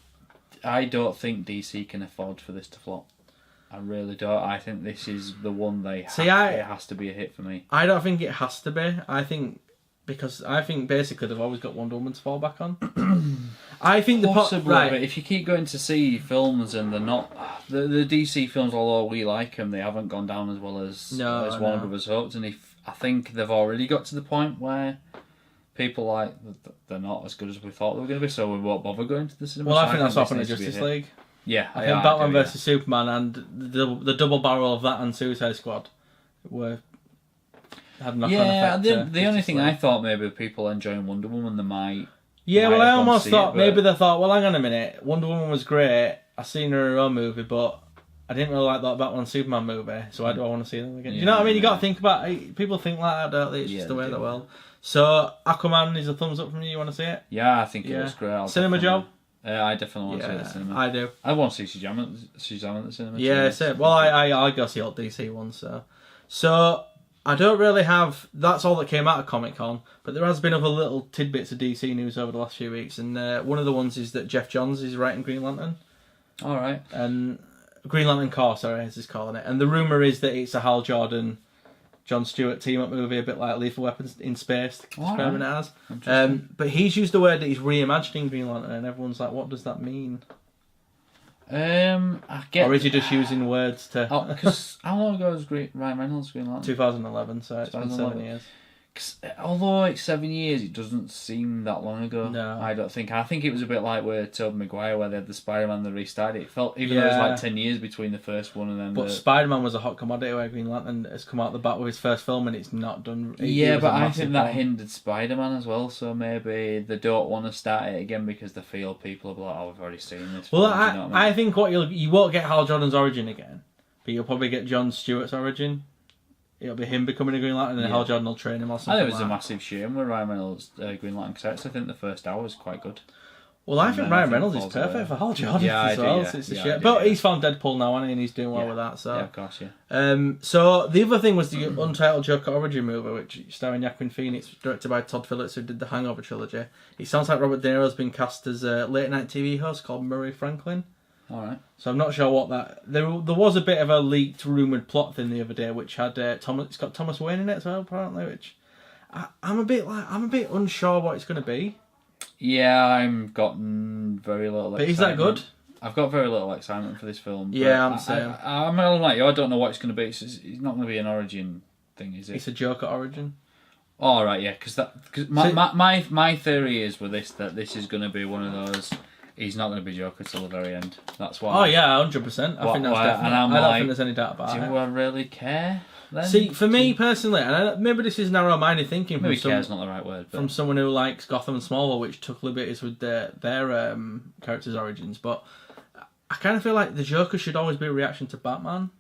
I don't think DC can afford for this to flop. I really don't. I think this is the one it has to be a hit for me. I don't think it has to be. I think basically they've always got Wonder Woman to fall back on. I think possibly, but if you keep going to see films and they're not the DC films, although we like them, they haven't gone down as well as Warner Brothers hoped. And I think they've already got to the point where people they're not as good as we thought they were going to be, so we won't bother going to the cinema. Well, I think that's happened in Justice League. Yeah, I think Batman vs Superman and the double barrel of that and Suicide Squad had knock-on effect. The only thing I thought maybe people enjoying Wonder Woman, they might. Yeah, well, I almost thought maybe they thought, well, hang on a minute, Wonder Woman was great. I seen her in her own movie, but I didn't really like that Batman Superman movie, so why do I want to see them again? You know what I mean? You got to think about it. People think like that, don't they? It's just the way of the world. So Aquaman is a thumbs up from you. You want to see it? Yeah, I think it looks great. Cinema job. I definitely want to see it at the cinema. I do. I want to see Shazam at the cinema. Yeah, so well, I go see all DC ones. So I don't really have. That's all that came out of Comic-Con, but there has been other little tidbits of DC news over the last few weeks, and one of the ones is that Jeff Johns is writing Green Lantern. All right. And Green Lantern Corps, sorry, as he's calling it. And the rumor is that it's a Hal Jordan, Jon Stewart team-up movie, a bit like Lethal Weapons in space, describing it as. But he's used the word that he's reimagining Green Lantern, and everyone's like, what does that mean? I get. Or is he just using words to? Because how long ago was Ryan Reynolds Green Lantern? 2011, so it's been 7 years. Although it's 7 years, it doesn't seem that long ago. No, I don't think. I think it was a bit like with Tobey Maguire, where they had the Spider-Man that restarted. It felt even though it was like 10 years between the first one and then. But Spider-Man was a hot commodity where Green Lantern has come out the bat with his first film and it's not done. But I think that hindered Spider-Man as well. So maybe they don't want to start it again because they feel people are like, "Oh, we've already seen this." Well, I think what you won't get Hal Jordan's origin again, but you'll probably get Jon Stewart's origin. It'll be him becoming a Green Lantern, and then Hal Jordan will train him or something. I think it was a massive shame with Ryan Reynolds' Green Lantern because I think the first hour was quite good. Well, I think Ryan Reynolds is perfect for Hal Jordan as well. So it's a shame. But he's found Deadpool now, hasn't he? And he's doing well with that. So yeah, of course, yeah. So the other thing was the untitled Joker origin movie, which starring Joaquin Phoenix, directed by Todd Phillips, who did the Hangover trilogy. It sounds like Robert De Niro's been cast as a late night TV host called Murray Franklin. All right. So I'm not sure what that. There was a bit of a leaked, rumoured plot thing the other day, which had it's got Thomas Wayne in it as well, apparently. Which I'm a bit unsure what it's going to be. Yeah, I've gotten very little. But is that good? I've got very little excitement for this film. Yeah, I'm saying. I'm like you. I don't know what it's going to be. It's not going to be an origin thing, is it? It's a Joker origin. All right, yeah, because my theory is with this that this is going to be one of those. He's not going to be Joker till the very end. That's why. Oh yeah, 100%. I think that's definitely. I don't think there's any doubt about it. Do I really care? Then? See, for me personally, and maybe this is narrow-minded thinking. Maybe care's not the right word. But... From someone who likes Gotham and Smallville, which took liberties with their characters' origins, but I kind of feel like the Joker should always be a reaction to Batman.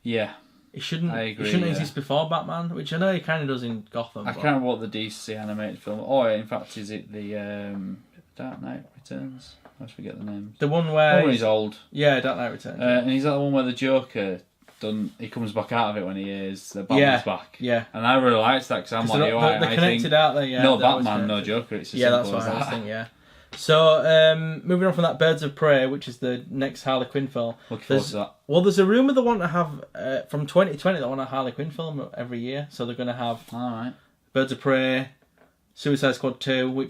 Yeah. It shouldn't. I agree, it shouldn't exist before Batman, which I know he kind of does in Gotham. I can't remember what the DC animated film. Oh, in fact, is it the Dark Knight Returns? I always forget the name. The one where he's old. Yeah, Dark Knight Returns. And he's that the one where the Joker he comes back out of it when he is the Batman's back. Yeah. And I really liked that because I'm like, they're connected, aren't they? Yeah. No Batman, no Joker. It's as that's simple what as I was that. thinking. Yeah. So, moving on from that, Birds of Prey, which is the next Harley Quinn film. Looking forward to that. Well, there's a rumour they want to have, from 2020, they want a Harley Quinn film every year. So they're going to have Birds of Prey, Suicide Squad 2,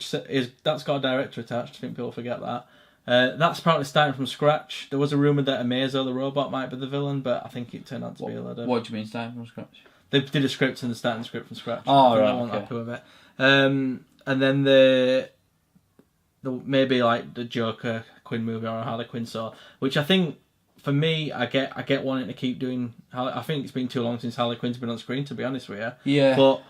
that's got a director attached. I think people forget that. That's apparently starting from scratch. There was a rumour that Amazo the robot might be the villain, but I think it turned out to be a lot of... What do you mean starting from scratch? They did a script and they're starting the script from scratch. Oh, right, I wasn't happy with it. And then the maybe like the Joker Quinn movie or a Harley Quinn which I think for me I get wanting to keep doing. I think it's been too long since Harley Quinn's been on screen, to be honest with you. Yeah. But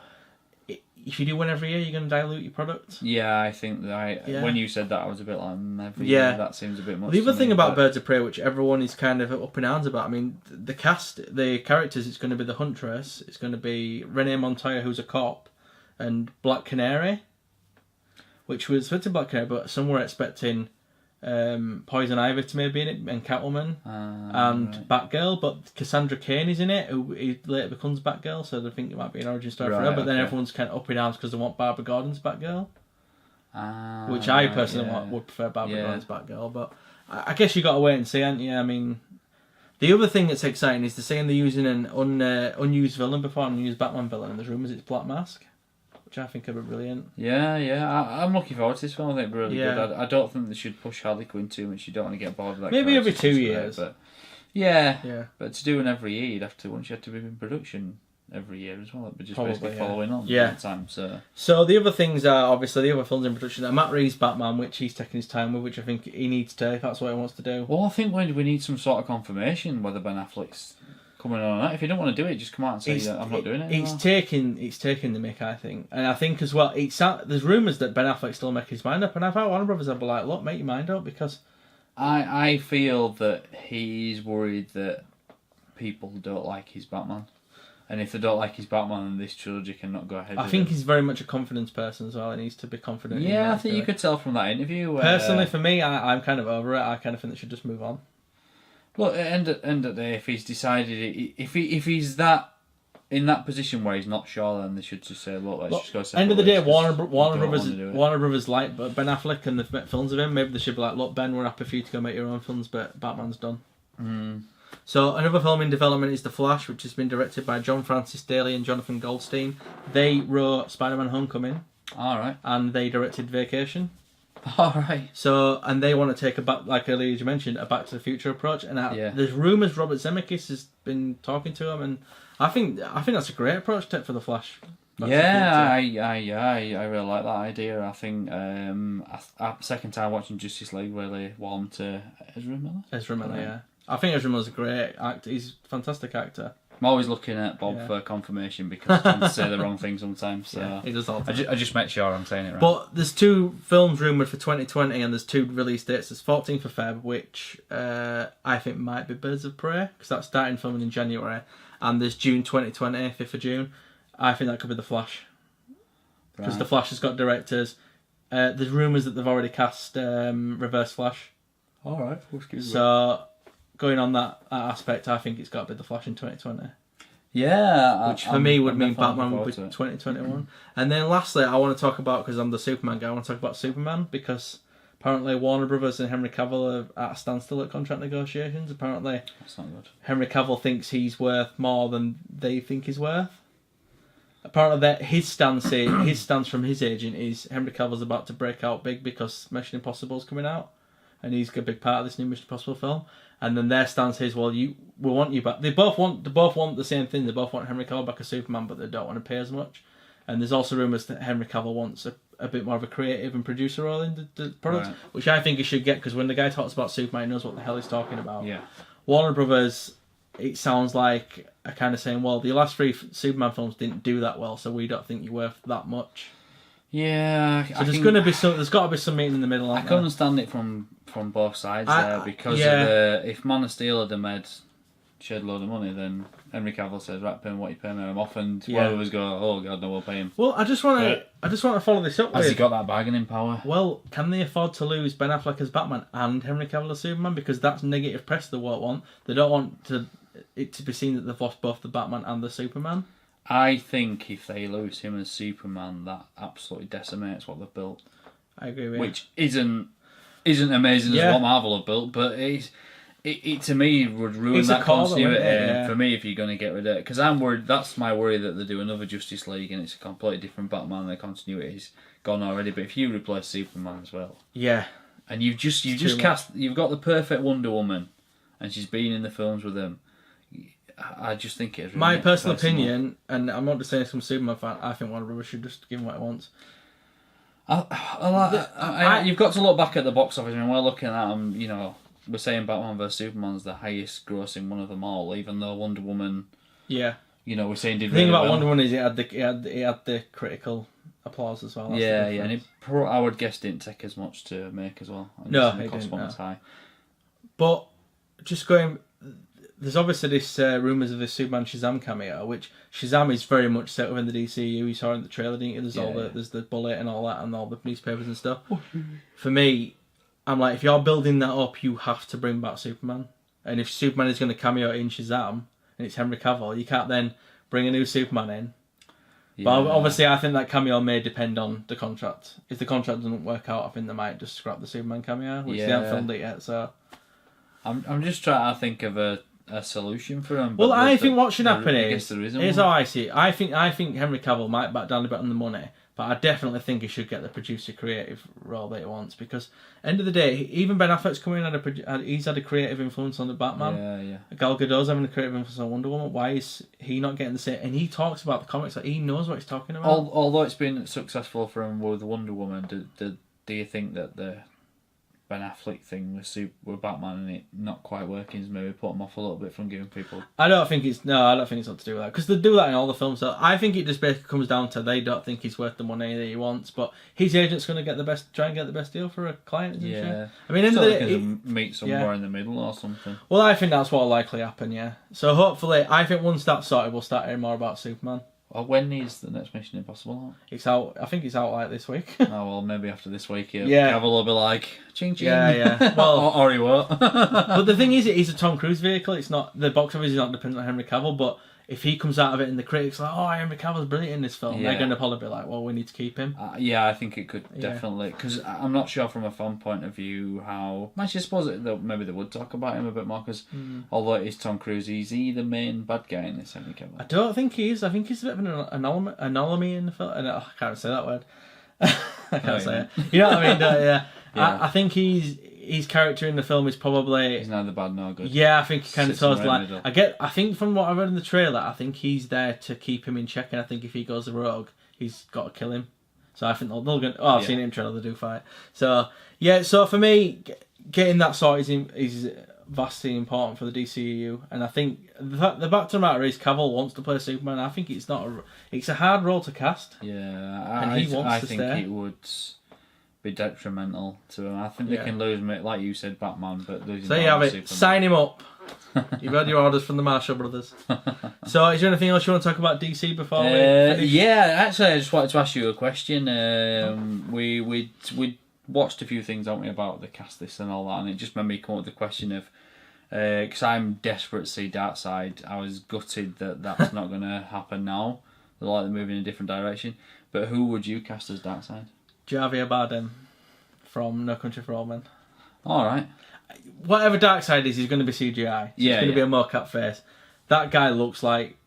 if you do one every year, you're going to dilute your product. Yeah, I think that when you said that, I was a bit like, every year, that seems a bit much. The other thing about Birds of Prey, which everyone is kind of up in arms about, I mean, the cast, the characters, it's going to be the Huntress, it's going to be Renee Montoya, who's a cop, and Black Canary, which was expecting Black Canary, but some were expecting Poison Ivy to maybe in it, and Catwoman, and Batgirl, but Cassandra Cain is in it, who later becomes Batgirl, so they think it might be an origin story for her, but then everyone's kind of up in arms because they want Barbara Gordon's Batgirl, which I personally would prefer Barbara Gordon's Batgirl, but I guess you got to wait and see, haven't you? I mean, the other thing that's exciting is they're saying they're using an unused villain before, an unused Batman villain, and there's rumours it's Black Mask, which I think would be brilliant. I'm looking forward to this film. I think it'd be really good. I don't think they should push Harley Quinn too much. You don't want to get bored with that. Maybe every 2 years. But but to do one every year, you have to be in production every year as well. It would just basically following on all the time. So the other things are obviously the other films in production are Matt Reeves' Batman, which he's taking his time with, which I think he needs to. If that's what he wants to do. Well, I think we need some sort of confirmation whether Ben Affleck's coming on that. If you don't want to do it, just come out and say I'm not doing it anymore. It's taking the mick, I think. And I think as well, there's rumours that Ben Affleck still making his mind up, and I've had Warner Brothers, I'd be like, look, make your mind up, because I feel that he's worried that people don't like his Batman. And if they don't like his Batman, then this trilogy cannot go ahead. I think he's very much a confidence person as well. He needs to be confident. Yeah, I think you could tell from that interview. Personally, for me, I'm kind of over it. I kind of think they should just move on. Look, at the end of the day, if he's decided, if he's that in that position where he's not sure, then they should just say, look, let's just go. End of the day, Warner Brothers like Ben Affleck and the films of him. Maybe they should be like, look, Ben, we're happy for you to go make your own films, but Batman's done. So another film in development is The Flash, which has been directed by John Francis Daley and Jonathan Goldstein. They wrote Spider-Man: Homecoming. All right. And they directed Vacation. All right. So, and they want to take like earlier you mentioned, a Back to the Future approach. And there's rumours Robert Zemeckis has been talking to him, and I think that's a great approach to take for The Flash. I really like that idea. I think second time watching Justice League really warmed to Ezra Miller. Ezra Miller, yeah. I think Ezra Miller's a great actor. He's a fantastic actor. I'm always looking at Bob for confirmation because I tend to say the wrong thing sometimes. So he does all the time. I just make sure I'm saying it right. But there's 2 films rumoured for 2020 and there's 2 release dates. There's 14th of Feb, which I think might be Birds of Prey, because that's starting filming in January. And there's June 2020, 5th of June. I think that could be The Flash. Because The Flash has got directors. There's rumours that they've already cast Reverse Flash. Alright, so going on that aspect, I think it's got to be The Flash in 2020. Yeah. Which for me would mean Batman would be 2021. And then lastly, I want to talk about, because I'm the Superman guy, I want to talk about Superman, because apparently Warner Brothers and Henry Cavill are at a standstill at contract negotiations. Apparently that's not good. Henry Cavill thinks he's worth more than they think he's worth. Apparently that his stance from his agent is Henry Cavill's about to break out big because Mission Impossible's coming out, and he's a big part of this new Mission Impossible film. And then their stance is, well, we want you back. They both want the same thing. They both want Henry Cavill back as Superman, but they don't want to pay as much. And there's also rumours that Henry Cavill wants a bit more of a creative and producer role in the product, which I think he should get, because when the guy talks about Superman, he knows what the hell he's talking about. Yeah. Warner Brothers, it sounds like are kind of saying, well, the last 3 Superman films didn't do that well, so we don't think you're worth that much. Yeah. So there's got to be some meeting in the middle. I can understand it from both sides there, because if Man of Steel had made shed a load of money, then Henry Cavill says, right, pay him what you pay me, I'm off, and one of us go, oh god, no, we'll pay him. Well, I just want to follow this up. Has he got that bargaining power? Well, can they afford to lose Ben Affleck as Batman and Henry Cavill as Superman? Because that's negative press they won't want. They don't want it to be seen that they've lost both the Batman and the Superman. I think if they lose him as Superman, that absolutely decimates what they've built. I agree with you. Which isn't amazing as what Marvel have built, but it to me would ruin that continuity for me if you're going to get rid of it. Because I'm worried, that's my worry, that they do another Justice League and it's a completely different Batman, the continuity's gone already. But if you replace Superman as well, and you've got the perfect Wonder Woman, and she's been in the films with him, I just think it's my personal opinion, and I'm not just saying this from Superman fan. I think Warner Brothers should just give him what he wants. You've got to look back at the box office. I mean, we're looking at them. You know, we're saying Batman vs Superman's the highest grossing one of them all, even though Wonder Woman we're saying did the thing really about well. Wonder Woman is it had the critical applause as well. That's and it I would guess didn't take as much to make as well. No, it the cost didn't. was high. But just going, there's obviously this rumours of this Superman Shazam cameo, which Shazam is very much set within the DCU. You saw it in the trailer, didn't you? There's the bullet and all that, and all the newspapers and stuff. For me, I'm like, if you're building that up, you have to bring back Superman. And if Superman is going to cameo in Shazam, and it's Henry Cavill, you can't then bring a new Superman in. Yeah. But obviously, I think that cameo may depend on the contract. If the contract doesn't work out, I think they might just scrap the Superman cameo, which they haven't filmed it yet. So I'm just trying to think of a solution for him. Well, I think what should happen is how I see it. I think Henry Cavill might back down a bit on the money, but I definitely think he should get the producer creative role that he wants, because end of the day, even Ben Affleck's coming in, he's had a creative influence on the Batman. Yeah. Gal Gadot's having a creative influence on Wonder Woman. Why is he not getting the same? And he talks about the comics, like he knows what he's talking about. Although it's been successful for him with Wonder Woman, do you think that the Ben Affleck thing with Batman and it not quite working has maybe put him off a little bit from giving people? I don't think it's not to do with that, because they do that in all the films. So I think it just basically comes down to they don't think he's worth the money that he wants, but his agent's going to try and get the best deal for a client, isn't she? I mean, meet somewhere in the middle or something. Well, I think that's what will likely happen. Yeah. So hopefully, I think once that's sorted, we'll start hearing more about Superman. Well, when is the next Mission Impossible out? It's out. I think it's out like this week. Oh well, maybe after this week, Cavill will be like, ching ching. Yeah. Well, or he won't. But the thing is, it is a Tom Cruise vehicle. It's not, the box office is not dependent on Henry Cavill. But if he comes out of it and the critics are like, oh, Henry Cavill's brilliant in this film, they're going to probably be like, well, we need to keep him. I think it could definitely, because I'm not sure from a fan point of view how. Actually, I suppose maybe they would talk about him a bit more, because although it is Tom Cruise, is he the main bad guy in this Henry Cavill? I don't think he is. I think he's a bit of an anomaly in the film. I can't say that word. I can't say it. You know what I mean? Yeah. I think his character in the film is probably... He's neither bad nor good. Yeah, I think he kind of toes the line. I think from what I read in the trailer, I think he's there to keep him in check, and I think if he goes rogue, he's got to kill him. So I think they'll go... Oh, I've seen it in the trailer, they do fight. So, yeah, so for me, getting that sorted is vastly important for the DCEU, and I think the fact of the matter is Cavill wants to play Superman. I think it's a hard role to cast. Yeah, and he wants to think stay. It would be detrimental to him. I think they can lose him, like you said, Batman, but losing. So you have it. Superman. Sign him up. You've had your orders from the Marshall Brothers. So, is there anything else you want to talk about DC before we finish? Yeah, actually, I just wanted to ask you a question. We watched a few things, haven't we, about the cast this and all that, and it just made me come up with the question of, because I'm desperate to see Darkseid. I was gutted that that's not going to happen now. They're like they're moving in a different direction. But who would you cast as Darkseid? Javier Bardem from No Country for Old Men. All right. Whatever Darkseid is, he's going to be CGI. So it's going to be a mocap face. That guy looks like,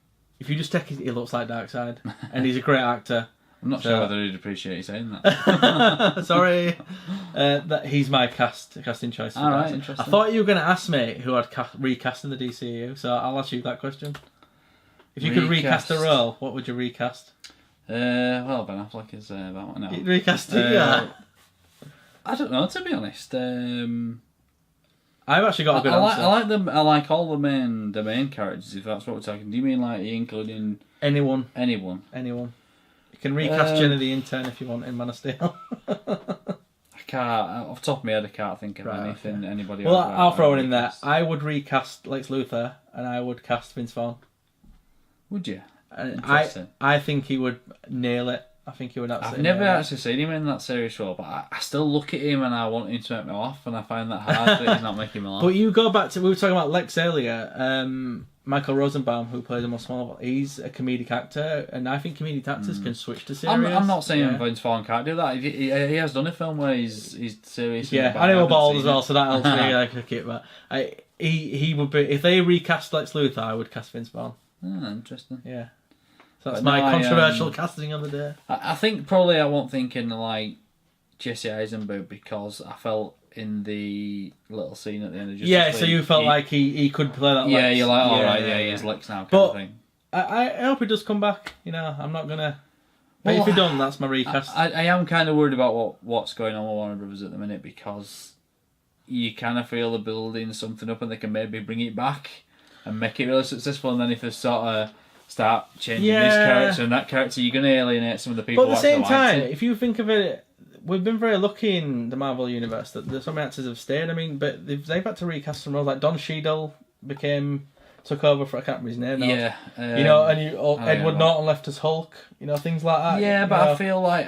if you just take it, he looks like Darkseid, and he's a great actor. I'm not sure whether he'd appreciate you saying that. Sorry. That he's my casting choice. All right, interesting. I thought you were going to ask me who I'd recast in the DCU, so I'll ask you that question. If you could recast a role, what would you recast? Well, Ben Affleck is that one. No. Recast it, yeah. I don't know, to be honest. I've actually got a good answer. I like them. I like all the main characters. If that's what we're talking. Do you mean like including anyone? Anyone. You can recast Jenny the Intern if you want in Man of Steel. I can't. Off the top of my head, I can't think of anything. Okay. Anybody? Well, I'll throw it in there. I would recast Lex Luthor, and I would cast Vince Vaughn. Would you? I think he would nail it. I think he would absolutely. I've never actually seen him in that serious role, but I still look at him and I want him to make me laugh, and I find that hard that he's not making me laugh. But you go back to, we were talking about Lex earlier. Michael Rosenbaum, who plays him on Smallville, he's a comedic actor, and I think comedic actors can switch to serious. I'm not saying Vince Vaughn can't do that. He has done a film where he's serious. Yeah, Animal Bald as well, so that helps me like a kid. But he would be, if they recast Lex Luthor, I would cast Vince Vaughn. Oh, interesting. Yeah. So that's my controversial casting of the day. I think probably I won't think in like Jesse Eisenberg, because I felt in the little scene at the end of Justice League. So you felt like he could play that Lex. Yeah, you're like, alright, he's Lex now, kind of thing. I hope he does come back, I'm not going to... But if he doesn't, that's my recast. I am kind of worried about what's going on with Warner Brothers at the minute, because you kind of feel they're building something up and they can maybe bring it back and make it really successful, and then if they sort of start changing this character and that character, you're going to alienate some of the people. But at the same time, if you think of it, we've been very lucky in the Marvel universe that some actors have stayed. I mean, but they've had to recast some roles. Like Don Cheadle took over for, I can't remember his name now. Yeah. Edward Norton left as Hulk. Things like that. Yeah, but I feel like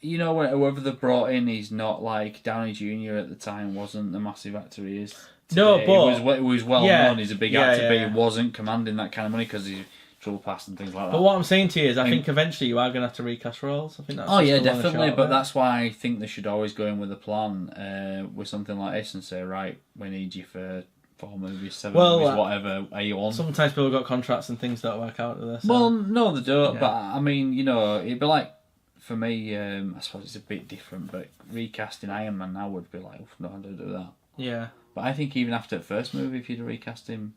whoever they brought in, he's not like Downey Jr. at the time wasn't the massive actor he is today. No, but he was well known. He's a big actor, but he wasn't commanding that kind of money because he's trouble past and things like that. But what I'm saying to you is, I think eventually you are going to have to recast roles. I think that's definitely. But that's why I think they should always go in with a plan with something like this and say, right, we need you for 4 movies, 7 movies, whatever. Are you on? Sometimes people got contracts and things don't work out to this. Well, no, they don't. Yeah. But I mean, it'd be like, for me, I suppose it's a bit different. But recasting Iron Man now would be like, no, I don't do that. Yeah. But I think even after the first movie, if you'd recast him,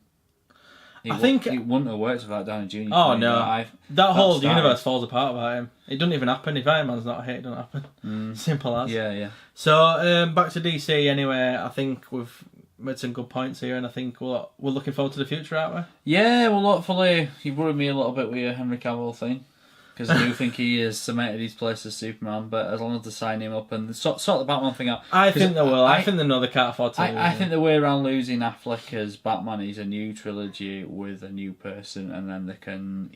it wouldn't have worked without Downey Jr. Oh no, that whole universe falls apart without him. It doesn't even happen. If Iron Man's not a hit, it doesn't happen. Simple as. Yeah. So back to DC anyway. I think we've made some good points here, and I think we're looking forward to the future, aren't we? Yeah, well, hopefully you worried me a little bit with your Henry Cavill thing, because I do think he has cemented his place as Superman. But as long as they sign him up and sort the Batman thing out, I think they will. I think they know they can't afford to. I think the way around losing Affleck as Batman is a new trilogy with a new person, and then they can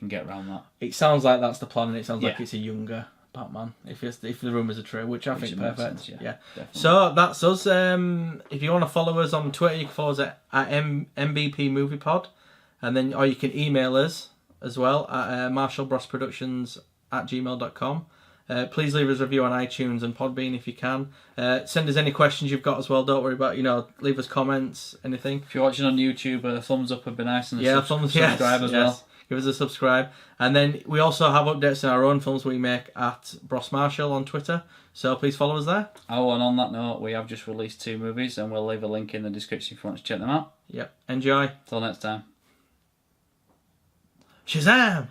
get around that. It sounds like that's the plan, and it sounds like it's a younger Batman, if the rumours are true, which I think perfect. Sense, yeah. So that's us. If you want to follow us on Twitter, you can follow us at MBP Movie Pod, or you can email us as well at marshallbrosproductions@gmail.com. Please leave us a review on iTunes and Podbean if you can. Send us any questions you've got as well. Don't worry about leave us comments, anything. If you're watching on YouTube, a thumbs up would be nice, and subscribe as well. Give us a subscribe. And then we also have updates in our own films we make at Bros Marshall on Twitter. So please follow us there. Oh, and on that note, we have just released 2 movies, and we'll leave a link in the description if you want to check them out. Yep. Enjoy. Till next time. Shazam!